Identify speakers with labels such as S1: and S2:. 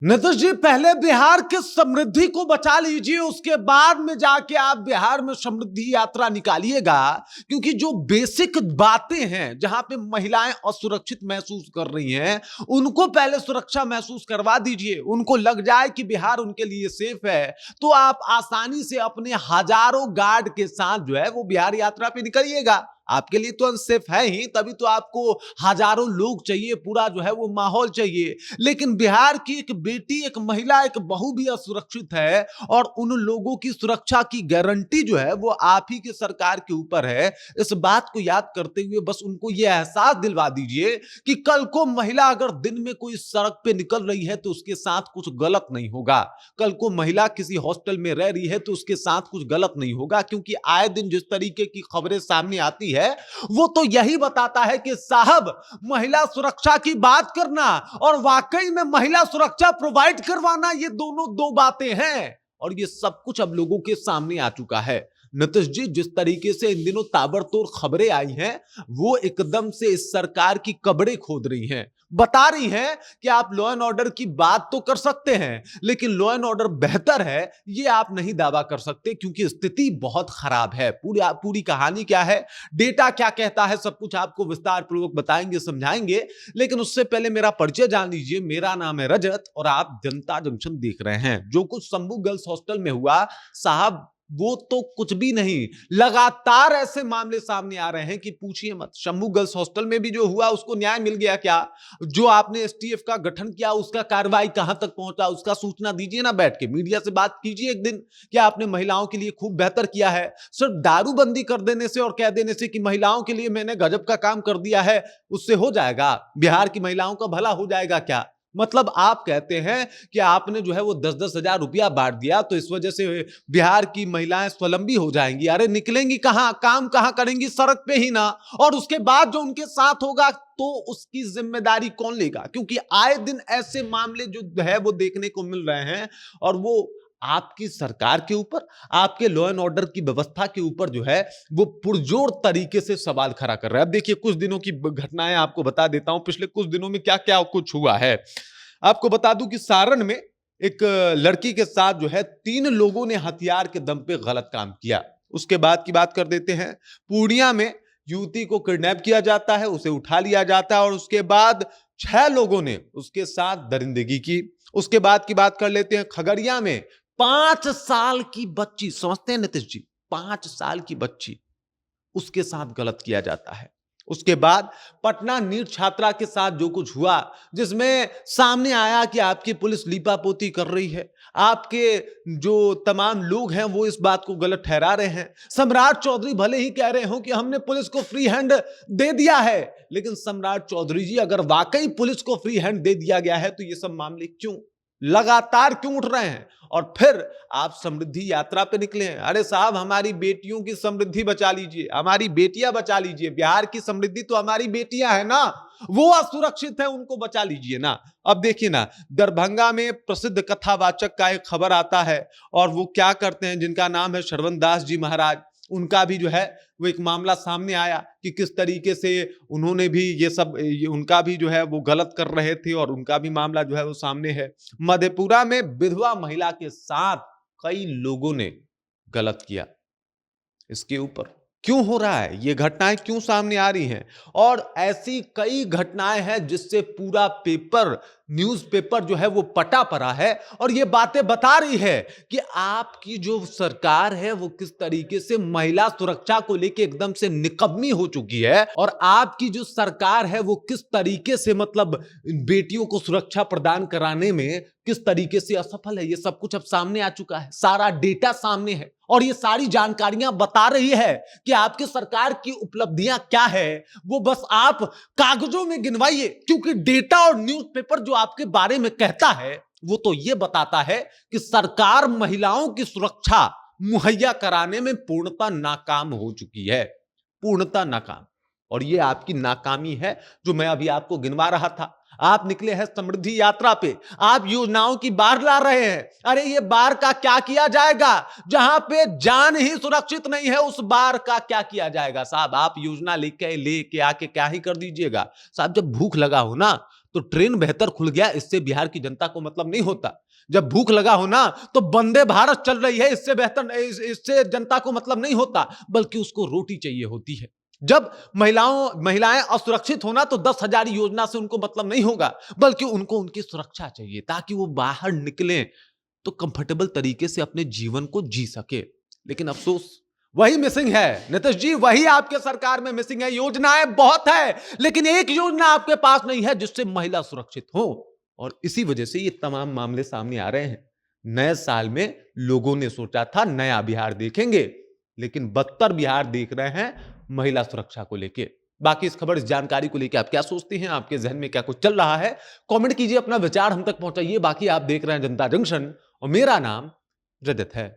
S1: नीतीश जी, पहले बिहार की समृद्धि को बचा लीजिए, उसके बाद में जाके आप बिहार में समृद्धि यात्रा निकालिएगा। क्योंकि जो बेसिक बातें हैं, जहां पे महिलाएं असुरक्षित महसूस कर रही हैं, उनको पहले सुरक्षा महसूस करवा दीजिए। उनको लग जाए कि बिहार उनके लिए सेफ है, तो आप आसानी से अपने हजारों गार्ड के साथ जो है वो बिहार यात्रा पे निकलिएगा। आपके लिए तो अनसेफ है ही, तभी तो आपको हजारों लोग चाहिए, पूरा जो है वो माहौल चाहिए। लेकिन बिहार की एक बेटी, एक महिला, एक बहू भी असुरक्षित है, और उन लोगों की सुरक्षा की गारंटी जो है वो आप ही की सरकार के ऊपर है। इस बात को याद करते हुए बस उनको यह एहसास दिलवा दीजिए कि कल को महिला अगर दिन में कोई सड़क पे निकल रही है तो उसके साथ कुछ गलत नहीं होगा। कल को महिला किसी हॉस्टल में रह रही है तो उसके साथ कुछ गलत नहीं होगा। क्योंकि आए दिन जिस तरीके की खबरें सामने आती है वो तो यही बताता है कि साहब, महिला सुरक्षा की बात करना और वाकई में महिला सुरक्षा प्रोवाइड करवाना, ये दोनों दो बातें हैं। और ये सब कुछ अब लोगों के सामने आ चुका है। नीतीश जी, जिस तरीके से इन दिनों ताबड़तोड़ खबरें आई हैं, वो एकदम से इस सरकार की कब्रें खोद रही हैं। बता रही हैं कि आप लॉ एंड ऑर्डर की बात तो कर सकते हैं, लेकिन लॉ एंड ऑर्डर बेहतर है ये आप नहीं दावा कर सकते, क्योंकि स्थिति बहुत खराब है। पूरी कहानी क्या है, डेटा क्या कहता है, सब कुछ आपको विस्तार पूर्वक बताएंगे, समझाएंगे। लेकिन उससे पहले मेरा परिचय जान लीजिए। मेरा नाम है रजत और आप जनता जंक्शन देख रहे हैं। जो कुछ शंभू गर्ल्स हॉस्टल में हुआ, साहब, वो तो कुछ भी नहीं। लगातार ऐसे मामले सामने आ रहे हैं कि पूछिए मत। शंभू गर्ल्स हॉस्टल में भी जो हुआ उसको न्याय मिल गया क्या? जो आपने एसटीएफ का गठन किया उसका कार्रवाई कहां तक पहुंचा, उसका सूचना दीजिए ना, बैठ के मीडिया से बात कीजिए एक दिन। क्या आपने महिलाओं के लिए खूब बेहतर किया है? सिर्फ दारूबंदी कर देने से और कह देने से कि महिलाओं के लिए मैंने गजब का काम कर दिया है, उससे हो जाएगा? बिहार की महिलाओं का भला हो जाएगा क्या? मतलब आप कहते हैं कि आपने जो है वो 10-10 हजार रुपया बांट दिया तो इस वजह से बिहार की महिलाएं स्वावलंबी हो जाएंगी। अरे निकलेंगी कहां, काम कहां करेंगी? सड़क पे ही ना। और उसके बाद जो उनके साथ होगा तो उसकी जिम्मेदारी कौन लेगा? क्योंकि आए दिन ऐसे मामले जो है वो देखने को मिल रहे हैं, और वो आपकी सरकार के ऊपर, आपके लॉ एंड ऑर्डर की व्यवस्था के ऊपर जो है वो पुरजोर तरीके से सवाल खड़ा कर रहा है। अब देखिए, कुछ दिनों की घटनाएं आपको बता देता हूं, पिछले कुछ दिनों में क्या क्या कुछ हुआ है। आपको बता दूं कि सारण में एक लड़की के साथ जो है 3 लोगों ने हथियार के दम पे गलत काम किया। उसके बाद की बात कर देते हैं। पूर्णिया में युवती को किडनैप किया जाता है, उसे उठा लिया जाता है और उसके बाद 6 लोगों ने उसके साथ दरिंदगी की। उसके बाद की बात कर लेते हैं। खगड़िया में 5 साल की बच्ची, समझते हैं नीतीश जी, 5 साल की बच्ची, उसके साथ गलत किया जाता है। उसके बाद पटना नीट छात्रा के साथ जो कुछ हुआ, जिसमें सामने आया कि आपकी पुलिस लीपापोती कर रही है, आपके जो तमाम लोग हैं वो इस बात को गलत ठहरा रहे हैं। सम्राट चौधरी भले ही कह रहे हो कि हमने पुलिस को फ्री हैंड दे दिया है, लेकिन सम्राट चौधरी जी, अगर वाकई पुलिस को फ्री हैंड दे दिया गया है तो ये सब मामले क्यों लगातार क्यों उठ रहे हैं? और फिर आप समृद्धि यात्रा पे निकले हैं। अरे साहब, हमारी बेटियों की समृद्धि बचा लीजिए, हमारी बेटियां बचा लीजिए। बिहार की समृद्धि तो हमारी बेटियां हैं ना, वो असुरक्षित है, उनको बचा लीजिए ना। अब देखिए ना, दरभंगा में प्रसिद्ध कथावाचक का एक खबर आता है, और वो क्या करते हैं, जिनका नाम है श्रवण दास जी महाराज, उनका भी जो है वो एक मामला सामने आया कि किस तरीके से उन्होंने भी ये सब, उनका भी जो है वो गलत कर रहे थे, और उनका भी मामला जो है वो सामने है। मधेपुरा में विधवा महिला के साथ कई लोगों ने गलत किया। इसके ऊपर क्यों हो रहा है? ये घटनाएं क्यों सामने आ रही हैं? और ऐसी कई घटनाएं हैं जिससे पूरा पेपर, न्यूज़पेपर जो है वो पटा पड़ा है, और ये बातें बता रही है कि आपकी जो सरकार है वो किस तरीके से महिला सुरक्षा को लेके एकदम से निकम्मी हो चुकी है, और आपकी जो सरकार है वो किस तरीके से, मतलब बेटियों को सुरक्षा प्रदान कराने में किस तरीके से असफल है। ये सब कुछ अब सामने आ चुका है, सारा डेटा सामने है, और ये सारी जानकारियां बता रही है कि आपकी सरकार की उपलब्धियां क्या है। वो बस आप कागजों में गिनवाइए, क्योंकि डेटा और न्यूज़पेपर जो आपके बारे में कहता है वो तो ये बताता है कि सरकार महिलाओं की सुरक्षा मुहैया कराने में पूर्णतः नाकाम हो चुकी है, पूर्णतः नाकाम। और ये आपकी नाकामी है जो मैं अभी आपको गिनवा रहा था। आप निकले हैं समृद्धि यात्रा पे, आप योजनाओं की बाढ़ ला रहे हैं। अरे ये बाढ़ का क्या किया जाएगा? जहां पे जान ही सुरक्षित नहीं है, उस बाढ़ का क्या किया जाएगा? साहब, आप योजना लेके आके क्या ही कर दीजिएगा? साहब, जब भूख लगा हो ना तो ट्रेन बेहतर खुल गया, इससे बिहार की जनता को मतलब नहीं होता। जब भूख लगा हो ना, तो वंदे भारत चल रही है, इससे बेहतर, इससे जनता को मतलब नहीं होता, बल्कि उसको रोटी चाहिए होती है। जब महिलाएं असुरक्षित होना, तो 10,000 योजना से उनको मतलब नहीं होगा, बल्कि उनको उनकी सुरक्षा चाहिए, ताकि वो बाहर निकलें तो कंफर्टेबल तरीके से अपने जीवन को जी सके। लेकिन अफसोस वही मिसिंग है नीतीश जी, वही आपके सरकार में मिसिंग है। योजनाएं बहुत है, लेकिन एक योजना आपके पास नहीं है जिससे महिला सुरक्षित हो, और इसी वजह से ये तमाम मामले सामने आ रहे हैं। नए साल में लोगों ने सोचा था नया बिहार देखेंगे, लेकिन बदतर बिहार देख रहे हैं महिला सुरक्षा को लेके। बाकी इस खबर, इस जानकारी को लेकर आप क्या सोचते हैं, आपके जहन में क्या कुछ चल रहा है, कमेंट कीजिए, अपना विचार हम तक पहुंचाइए। बाकी आप देख रहे हैं जनता जंक्शन और मेरा नाम रजत है।